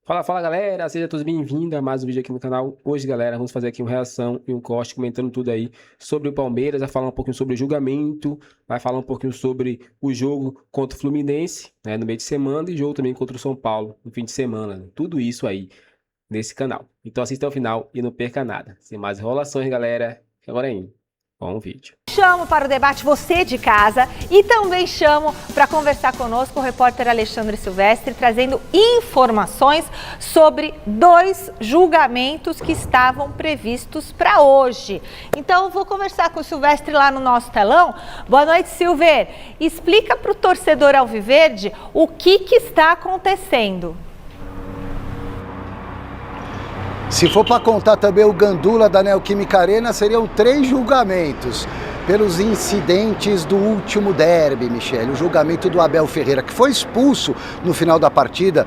Fala galera, sejam todos bem-vindos a mais um vídeo aqui no canal. Hoje galera, vamos fazer aqui uma reação e um corte comentando tudo aí sobre o Palmeiras, vai falar um pouquinho sobre o julgamento, vai falar um pouquinho sobre o jogo contra o Fluminense, né, no meio de semana e jogo também contra o São Paulo no fim de semana, né? Tudo isso aí nesse canal. Então assista ao final e não perca nada. Sem mais enrolações galera, agora é bom vídeo. Chamo para o debate você de casa e também chamo para conversar conosco o repórter Alexandre Silvestre, trazendo informações sobre 2 julgamentos que estavam previstos para hoje. Então, vou conversar com o Silvestre lá no nosso telão. Boa noite, Silver. Explica para o torcedor alviverde o que está acontecendo. Se for para contar também o Gandula da Neoquímica Arena, seriam 3 julgamentos pelos incidentes do último derby, Michele. O julgamento do Abel Ferreira, que foi expulso no final da partida,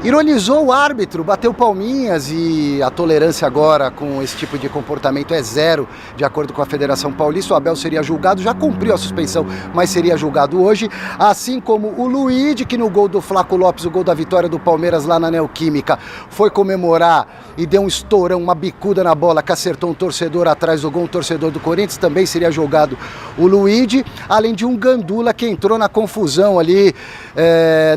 ironizou o árbitro, bateu palminhas e a tolerância agora com esse tipo de comportamento é 0, de acordo com a Federação Paulista. O Abel seria julgado, já cumpriu a suspensão, mas seria julgado hoje, assim como o Luíde, que no gol do Flaco Lopes, o gol da vitória do Palmeiras lá na Neoquímica, foi comemorar e deu um estourão, uma bicuda na bola que acertou um torcedor atrás do gol, um torcedor do Corinthians, também seria julgado o Luíde, além de um Gandula que entrou na confusão ali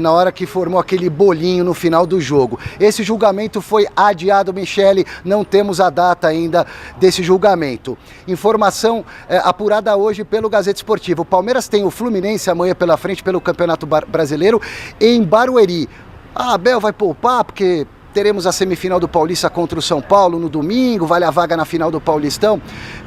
na hora que formou aquele bolinho no final do jogo. Esse julgamento foi adiado, Michele, não temos a data ainda desse julgamento. Informação apurada hoje pelo Gazeta Esportiva. O Palmeiras tem o Fluminense amanhã pela frente pelo Campeonato Brasileiro em Barueri. A Abel vai poupar porque teremos a semifinal do Paulista contra o São Paulo no domingo, vale a vaga na final do Paulistão.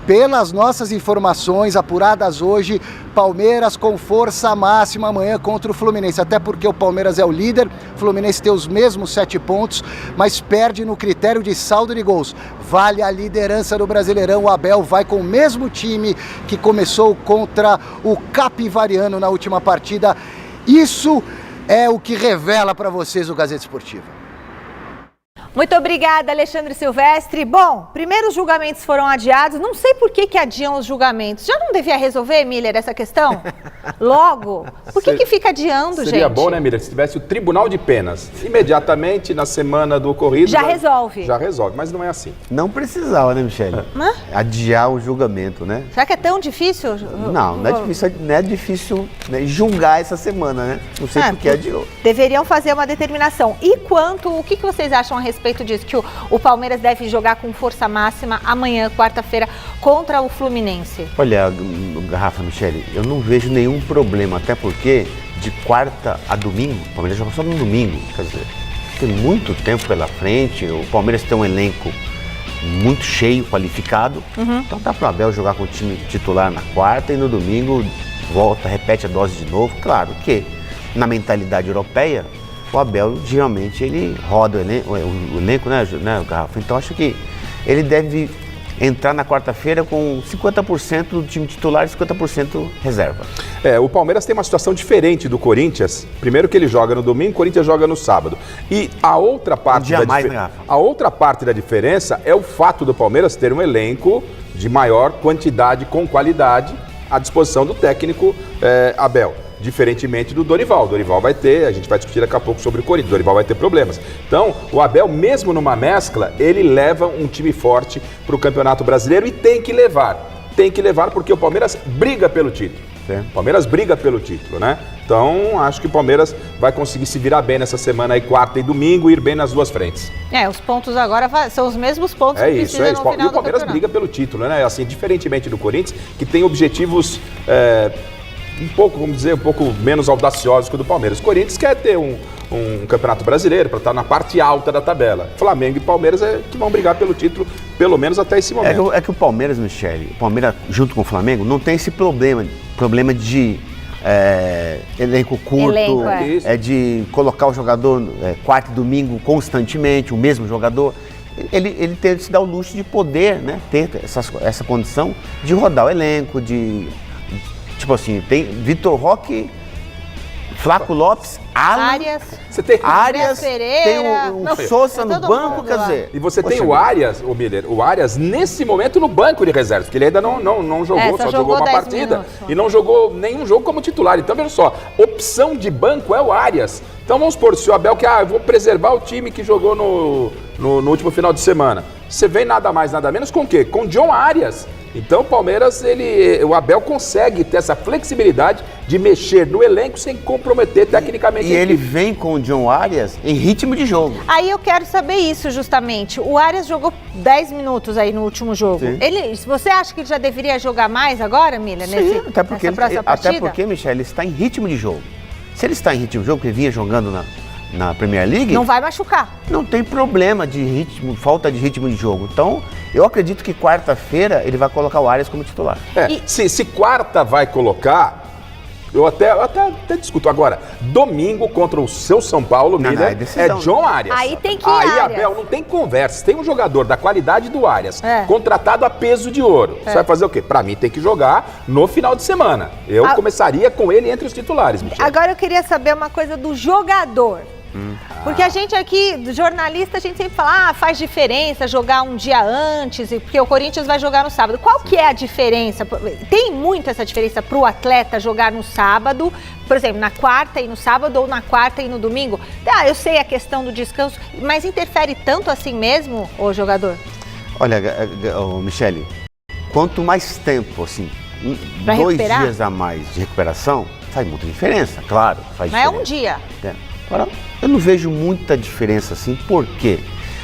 Pelas nossas informações apuradas hoje, Palmeiras com força máxima amanhã contra o Fluminense, até porque o Palmeiras é o líder, o Fluminense tem os mesmos 7 pontos, mas perde no critério de saldo de gols. Vale a liderança do Brasileirão, o Abel vai com o mesmo time que começou contra o Capivariano na última partida. Isso é o que revela para vocês o Gazeta Esportiva. Muito obrigada, Alexandre Silvestre. Bom, primeiro os julgamentos foram adiados. Não sei por que adiam os julgamentos. Já não devia resolver, Miller, essa questão? Logo? Por que fica adiando, gente? Seria bom, né, Miller, se tivesse o Tribunal de Penas. Imediatamente, na semana do ocorrido... Já resolve. Já resolve, mas não é assim. Não precisava, né, Michele? Adiar o julgamento, né? Será que é tão difícil? Não é difícil né, julgar essa semana, né? Não sei por que adiou. Deveriam fazer uma determinação. E o que vocês acham a respeito disso? Que o Palmeiras deve jogar com força máxima amanhã, quarta-feira, contra o Fluminense? Olha, Rafa, Michele, eu não vejo nenhum problema, até porque de quarta a domingo, o Palmeiras joga só no domingo, quer dizer, tem muito tempo pela frente, o Palmeiras tem um elenco muito cheio, qualificado, então dá para o Abel jogar com o time titular na quarta e no domingo volta, repete a dose de novo. Claro que na mentalidade europeia, o Abel geralmente ele roda o elenco, né, Garrafa? Então acho que ele deve entrar na quarta-feira com 50% do time titular e 50% reserva. O Palmeiras tem uma situação diferente do Corinthians. Primeiro que ele joga no domingo, o Corinthians joga no sábado. E a outra parte da diferença é o fato do Palmeiras ter um elenco de maior quantidade com qualidade à disposição do técnico Abel. Diferentemente do Dorival. O Dorival vai ter, a gente vai discutir daqui a pouco sobre o Corinthians, o Dorival vai ter problemas. Então, o Abel, mesmo numa mescla, ele leva um time forte para o Campeonato Brasileiro e tem que levar porque o Palmeiras briga pelo título. O Palmeiras briga pelo título, né? Então, acho que o Palmeiras vai conseguir se virar bem nessa semana aí, quarta e domingo, e ir bem nas 2 frentes. Os pontos agora são os mesmos pontos que precisa no final. E o Palmeiras briga pelo título, né? Assim, diferentemente do Corinthians, que tem objetivos... um pouco, vamos dizer, um pouco menos audaciosos que o do Palmeiras. O Corinthians quer ter um campeonato brasileiro para estar na parte alta da tabela. Flamengo e Palmeiras que vão brigar pelo título, pelo menos até esse momento. É que o Palmeiras, Michele, o Palmeiras junto com o Flamengo, não tem esse problema de elenco curto, de colocar o jogador quarta e domingo constantemente, o mesmo jogador. Ele se dá o luxo de poder, né, ter essa condição de rodar o elenco, tipo assim, tem Vitor Roque Flaco Lopes, Alan, Arias. Você tem Arias, Pereira. tem o Souza no todo banco, mundo quer lá. dizer... E você tem o Arias, o Miller, o Arias nesse momento no banco de reservas, porque ele ainda não jogou, só só jogou uma 10 partida. minutos. E não jogou nenhum jogo como titular. Então, veja só, opção de banco é o Arias. Então vamos supor, se o Abel quer, eu vou preservar o time que jogou no último final de semana. Você vem nada mais, nada menos com o quê? Com John Arias. Então o Palmeiras, o Abel consegue ter essa flexibilidade de mexer no elenco sem comprometer tecnicamente E ele vem com o John Arias em ritmo de jogo. Aí eu quero saber isso justamente. O Arias jogou 10 minutos aí no último jogo. Sim. Você acha que ele já deveria jogar mais agora, Miller? Sim, até porque, nessa próxima partida? Michel, ele está em ritmo de jogo. Se ele está em ritmo de jogo, porque vinha jogando na Premier League... Não vai machucar. Não tem problema de ritmo, falta de ritmo de jogo. Então, eu acredito que quarta-feira ele vai colocar o Arias como titular. Se quarta vai colocar, eu até discuto. Agora, domingo contra o seu São Paulo, Miller, é John Arias. Aí tem que ir Aí, Arias. Abel, não tem conversa. Tem um jogador da qualidade do Arias, contratado a peso de ouro. Você vai fazer o quê? Pra mim, tem que jogar no final de semana. Eu começaria com ele entre os titulares, Michel. Agora eu queria saber uma coisa do jogador. Porque a gente aqui, jornalista, a gente sempre fala, faz diferença jogar um dia antes, porque o Corinthians vai jogar no sábado. Qual que é a diferença? Tem muito essa diferença para o atleta jogar no sábado, por exemplo, na quarta e no sábado, ou na quarta e no domingo? Eu sei a questão do descanso, mas interfere tanto assim mesmo, o jogador? Olha, Michele, quanto mais tempo, assim, pra 2 recuperar? dias a mais de recuperação, faz muita diferença, claro. Faz Não é diferença. um dia. Agora, eu não vejo muita diferença assim, por quê?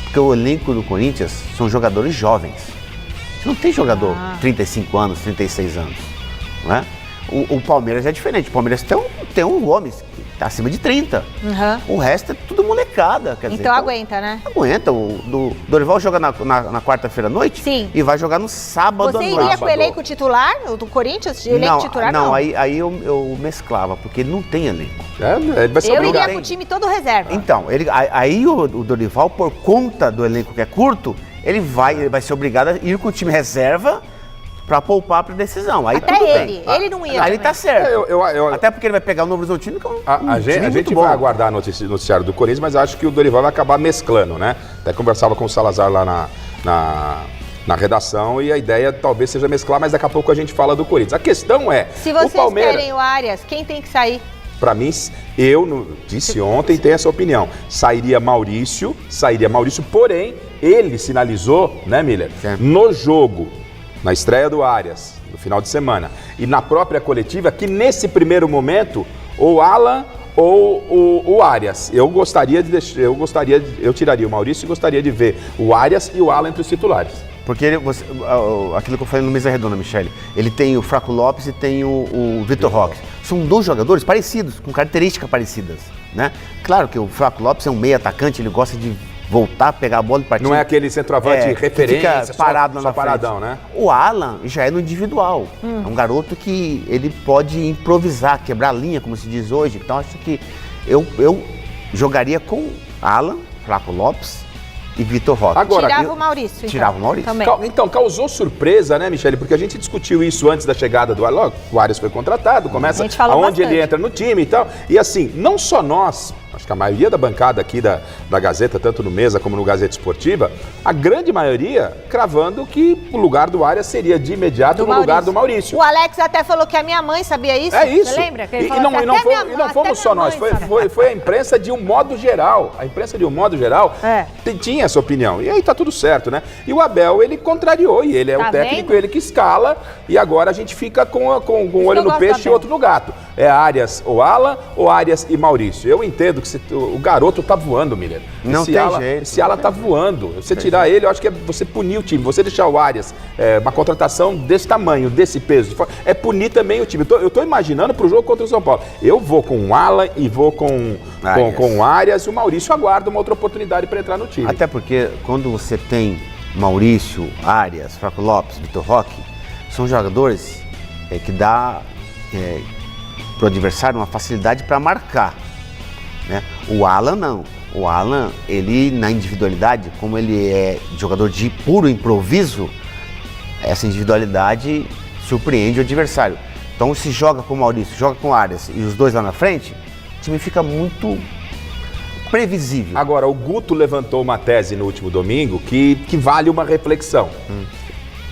Porque o elenco do Corinthians são jogadores jovens. Não tem jogador 35 anos, 36 anos, não é? O Palmeiras é diferente, o Palmeiras tem um Gomes que está acima de 30. O resto é tudo molecada. Quer dizer, Então aguenta, né? Aguenta. O Dorival joga na quarta-feira à noite. Sim. E vai jogar no sábado à Você noite. iria com o elenco titular, o do Corinthians? Elenco titular, não. Aí eu mesclava, porque ele não tem elenco. Ele vai ser Eu obrigado. iria com o time todo reserva. Então, aí o Dorival, por conta do elenco que é curto, ele vai ser obrigado a ir com o time reserva para poupar para decisão. Aí Até tudo ele. bem. Ele não ia Aí também. ele tá certo. Eu- Até porque ele vai pegar o Novo Horizontino, que é A gente bom. vai aguardar o noticiário do Corinthians, mas acho que o Dorival vai acabar mesclando, né? Até conversava com o Salazar lá na redação e a ideia talvez seja mesclar, mas daqui a pouco a gente fala do Corinthians. A questão é, Se vocês o Palmeiras, querem o Arias, quem tem que sair? pra mim, disse ontem, tenho essa opinião. Sairia Maurício, porém, ele sinalizou, né, Miller, no jogo, na estreia do Arias, no final de semana, e na própria coletiva, que nesse primeiro momento, ou Alan ou o Arias. Eu tiraria o Maurício e gostaria de ver o Arias e o Alan entre os titulares. Porque aquilo que eu falei no Mesa Redonda, Michele, ele tem o Flaco Lopes e tem o Vitor Roque. São 2 jogadores parecidos, com características parecidas, né? Claro que o Flaco Lopes é um meio atacante, ele gosta de voltar, pegar a bola e partir. Não é aquele centroavante referência, fica parado só paradão, né? O Alan já é no individual. É um garoto que ele pode improvisar, quebrar a linha, como se diz hoje. Então acho que eu jogaria com Alan, Flaco Lopes e Vitor Roque. Agora, Tirava o Maurício. Então, tirava o Maurício. Também. Então, causou surpresa, né, Michele? Porque a gente discutiu isso antes da chegada do Arias. O Arias foi contratado, começa A gente falou aonde bastante. ele entra no time e tal. E assim, não só nós, acho que a maioria da bancada aqui da Gazeta, tanto no Mesa como no Gazeta Esportiva, a grande maioria cravando que o lugar do Arias seria de imediato no lugar do Maurício. O Alex até falou que a minha mãe sabia isso. É isso. Você lembra? Que ele E falou não, assim, e não até fomos, minha e não mãe- fomos até só minha nós, mãe sabe. foi a imprensa de um modo geral. A imprensa de um modo geral tinha essa opinião. E aí tá tudo certo, né? E o Abel, ele contrariou, e ele é Tá o técnico, vendo? ele que escala, e agora a gente fica com um olho eu no gosto do peixe e Abel. outro no gato. É Arias ou Alan, ou Arias e Maurício. Eu entendo que o garoto tá voando, Miller. Não tem jeito. Esse Alan tá voando. Você tirar ele, eu acho que é você punir o time. Você deixar o Arias, uma contratação desse tamanho, desse peso, é punir também o time. Eu tô imaginando pro jogo contra o São Paulo. Eu vou com o Alan e vou com o Arias, e o Maurício aguarda uma outra oportunidade para entrar no time. Até porque quando você tem Maurício, Arias, Flaco Lopes, Vitor Roque, são jogadores que dá pro adversário uma facilidade para marcar, né? O Alan não. O Alan, ele na individualidade, como ele é jogador de puro improviso, essa individualidade surpreende o adversário. Então se joga com o Maurício, joga com o Arias e os dois lá na frente, time fica muito previsível. Agora, o Guto levantou uma tese no último domingo que vale uma reflexão.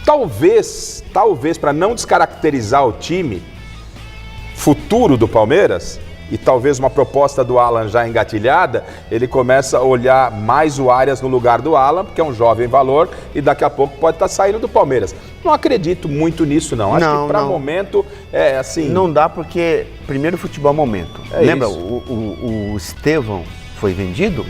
Talvez, para não descaracterizar o time futuro do Palmeiras, e talvez uma proposta do Alan já engatilhada, ele começa a olhar mais o Arias no lugar do Alan, porque é um jovem valor e daqui a pouco pode estar saindo do Palmeiras. Não acredito muito nisso, não. Acho que para momento é assim... Não dá porque, primeiro, futebol é momento. Lembra, o Estevão foi vendido?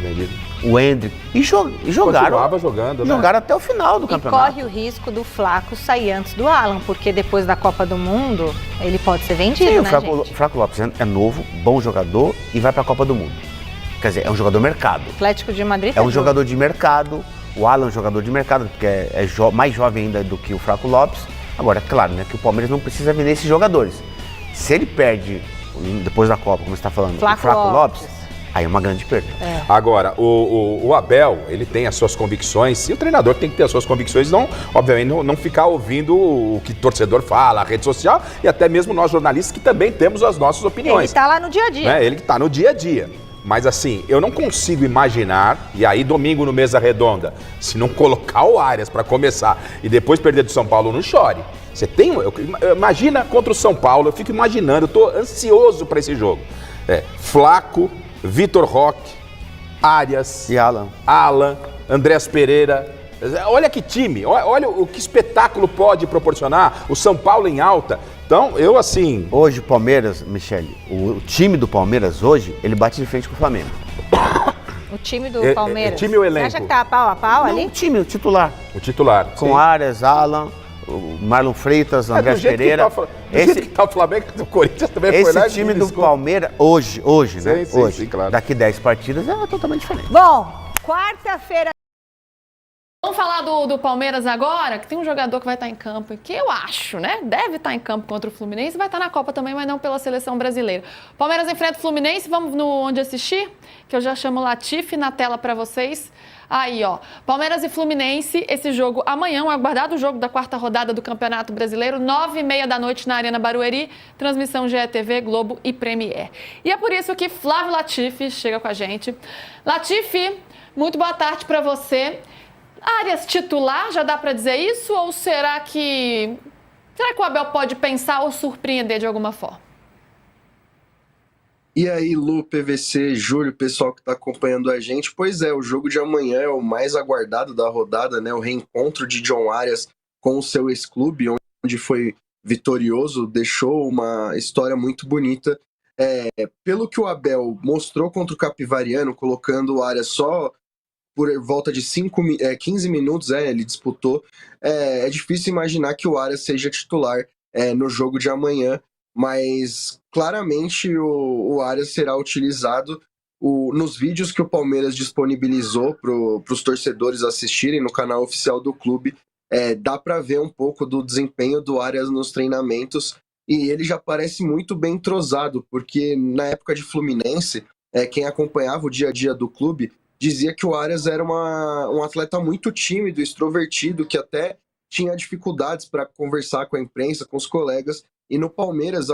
O Hendrick. E jogaram. Continuava jogando, né? Jogaram até o final do campeonato. E corre o risco do Flaco sair antes do Alan, porque depois da Copa do Mundo, ele pode ser vendido, Sim, né, o Flaco Lopes é novo, bom jogador e vai para a Copa do Mundo. Quer dizer, é um jogador mercado. Atlético de Madrid é um jogador de mercado. O Alan é um jogador de mercado, porque é mais jovem ainda do que o Flaco Lopes. Agora, é claro, né, que o Palmeiras não precisa vender esses jogadores. Se ele perde, depois da Copa, como você está falando, o Flaco Lopes, aí é uma grande perda. Agora, o Abel, ele tem as suas convicções, e o treinador tem que ter as suas convicções, obviamente não ficar ouvindo o que o torcedor fala, a rede social, e até mesmo nós jornalistas que também temos as nossas opiniões. Ele está lá no dia a dia. Ele que está no dia a dia. Mas assim, eu não consigo imaginar, e aí domingo no Mesa Redonda, se não colocar o Arias para começar e depois perder do São Paulo, não chore. Você tem, imagina contra o São Paulo, eu fico imaginando, eu tô ansioso para esse jogo. Flaco, Vitor Roque, Arias e Alan, Andrés Pereira. Olha que time, olha o que espetáculo pode proporcionar o São Paulo em alta. Então, eu assim... Hoje o Palmeiras, Michele, o time do Palmeiras hoje, ele bate de frente com o Flamengo. O time do Palmeiras? O time ou elenco? Você acha que tá pau a pau ali? O time, o titular. O titular, com Arias, Alan, o Marlon Freitas, o Andrés Pereira. Do jeito que tá o Flamengo, o Corinthians também foi lá. Esse time do Palmeiras, hoje, né? Sim, hoje, claro. Daqui 10 partidas é totalmente diferente. Bom, quarta-feira... Vamos falar do Palmeiras agora, que tem um jogador que vai estar em campo, que eu acho, né? Deve estar em campo contra o Fluminense, vai estar na Copa também, mas não pela seleção brasileira. Palmeiras enfrenta o Fluminense, vamos no Onde Assistir, que eu já chamo o Latifi na tela para vocês. Aí, ó, Palmeiras e Fluminense, esse jogo amanhã, um aguardado jogo da quarta rodada do Campeonato Brasileiro, 9h30 da noite na Arena Barueri, transmissão GETV, Globo e Premiere. E é por isso que Flávio Latifi chega com a gente. Latifi, muito boa tarde para você. Arias titular, já dá para dizer isso? Ou será que o Abel pode pensar ou surpreender de alguma forma? E aí, Lu, PVC, Júlio, pessoal que está acompanhando a gente. Pois é, o jogo de amanhã é o mais aguardado da rodada, né? O reencontro de John Arias com o seu ex-clube, onde foi vitorioso, deixou uma história muito bonita. Pelo que o Abel mostrou contra o Capivariano, colocando o Arias só por volta de 15 minutos, ele disputou. É difícil imaginar que o Arias seja titular no jogo de amanhã, mas claramente o Arias será utilizado nos vídeos que o Palmeiras disponibilizou para os torcedores assistirem no canal oficial do clube. Dá para ver um pouco do desempenho do Arias nos treinamentos, e ele já parece muito bem entrosado, porque na época de Fluminense, quem acompanhava o dia a dia do clube dizia que o Arias era um atleta muito tímido, extrovertido, que até tinha dificuldades para conversar com a imprensa, com os colegas. E no Palmeiras,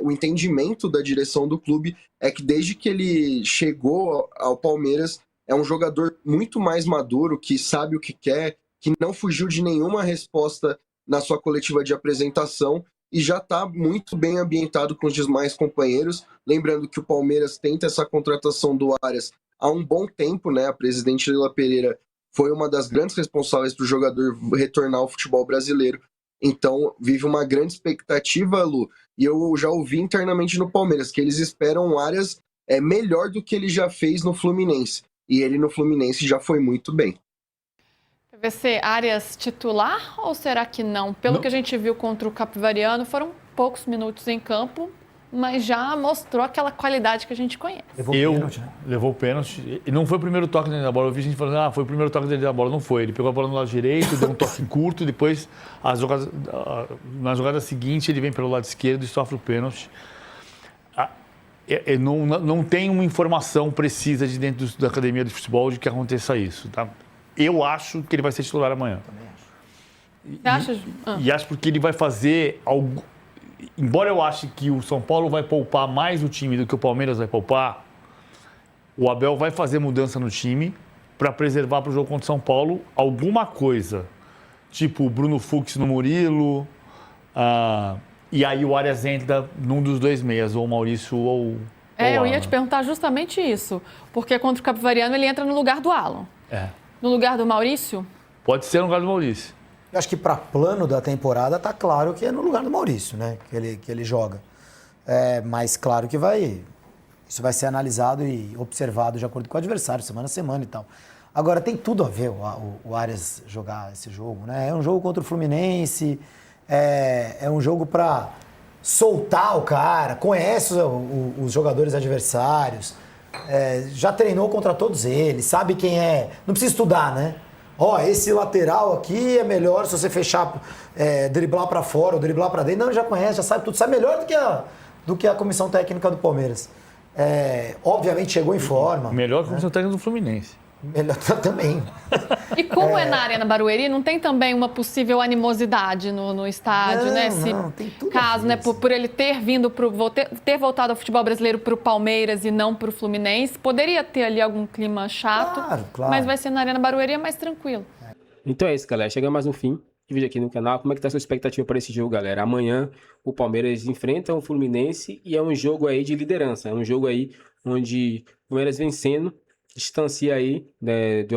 o entendimento da direção do clube é que desde que ele chegou ao Palmeiras, é um jogador muito mais maduro, que sabe o que quer, que não fugiu de nenhuma resposta na sua coletiva de apresentação e já está muito bem ambientado com os demais companheiros. Lembrando que o Palmeiras tenta essa contratação do Arias há um bom tempo, né? A presidente Leila Pereira foi uma das grandes responsáveis para o jogador retornar ao futebol brasileiro. Então, vive uma grande expectativa, Lu. E eu já ouvi internamente no Palmeiras que eles esperam o Arias melhor do que ele já fez no Fluminense. E ele no Fluminense já foi muito bem. Vai ser Arias titular ou será que não? Pelo que a gente viu contra o Capivariano, foram poucos minutos em campo, mas já mostrou aquela qualidade que a gente conhece. Levou o pênalti. E não foi o primeiro toque dentro da bola. Eu vi gente falando, foi o primeiro toque dentro da bola. Não foi. Ele pegou a bola no lado direito, deu um toque curto, e depois, na jogada seguinte, ele vem pelo lado esquerdo e sofre o pênalti. Não tem uma informação precisa de dentro da academia de futebol de que aconteça isso. Tá? Eu acho que ele vai ser titular amanhã. Você acha? E acho porque ele vai fazer algo... embora eu ache que o São Paulo vai poupar mais o time do que o Palmeiras vai poupar, o Abel vai fazer mudança no time para preservar para o jogo contra o São Paulo alguma coisa. Tipo o Bruno Fux no Murilo, e aí o Arias entra num dos dois meias, ou o Maurício ou eu ia te perguntar justamente isso. Porque contra o Capivariano ele entra no lugar do Alan. No lugar do Maurício? Pode ser no lugar do Maurício. Eu acho que para plano da temporada tá claro que é no lugar do Maurício, né? Que ele joga. Mas claro que isso vai ser analisado e observado de acordo com o adversário, semana a semana e tal. Agora, tem tudo a ver o Arias jogar esse jogo, né? É um jogo contra o Fluminense, é um jogo para soltar o cara, conhece os jogadores adversários, já treinou contra todos eles, sabe quem é. Não precisa estudar, né? Esse lateral aqui é melhor se você fechar, driblar para fora ou driblar para dentro. Não, já conhece, já sabe tudo, sabe melhor do que a comissão técnica do Palmeiras. Obviamente chegou em forma. Melhor que a comissão técnica do Fluminense. Melhor também. E como é na Arena Barueri, não tem também uma possível animosidade no estádio, né? Não, tem tudo caso, né? Por ele ter vindo ter voltado ao futebol brasileiro para o Palmeiras e não para o Fluminense, poderia ter ali algum clima chato, claro. Mas vai ser na Arena Barueri, é mais tranquilo. Então é isso, galera. Chegamos mais no fim de vídeo aqui no canal. Como é que tá a sua expectativa para esse jogo, galera? Amanhã o Palmeiras enfrenta o Fluminense e é um jogo aí de liderança. É um jogo aí onde o Palmeiras vencendo distancia aí, né, de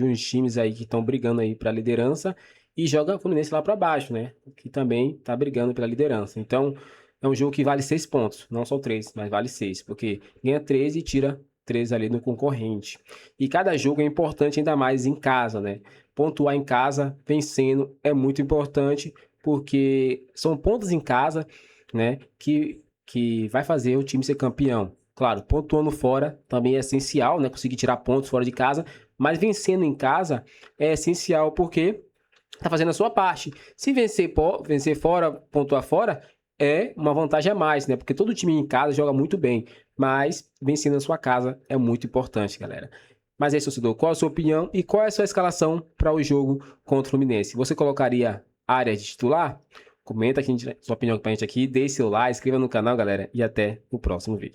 uns times aí que estão brigando aí para a liderança e joga o Fluminense lá para baixo, né? Que também tá brigando pela liderança. Então, é um jogo que vale 6 pontos, não só 3, mas vale 6, porque ganha 3 e tira 3 ali no concorrente. E cada jogo é importante, ainda mais em casa, né? Pontuar em casa, vencendo, é muito importante, porque são pontos em casa, né, que vai fazer o time ser campeão. Claro, pontuando fora também é essencial, né? Conseguir tirar pontos fora de casa, mas vencendo em casa é essencial porque tá fazendo a sua parte. Se vencer fora, pontuar fora, é uma vantagem a mais, né? Porque todo time em casa joga muito bem, mas vencendo na sua casa é muito importante, galera. Mas é isso, torcedor. Qual a sua opinião e qual é a sua escalação para o jogo contra o Fluminense? Você colocaria Arias de titular? Comenta aqui sua opinião pra gente aqui, deixe seu like, inscreva no canal, galera, e até o próximo vídeo.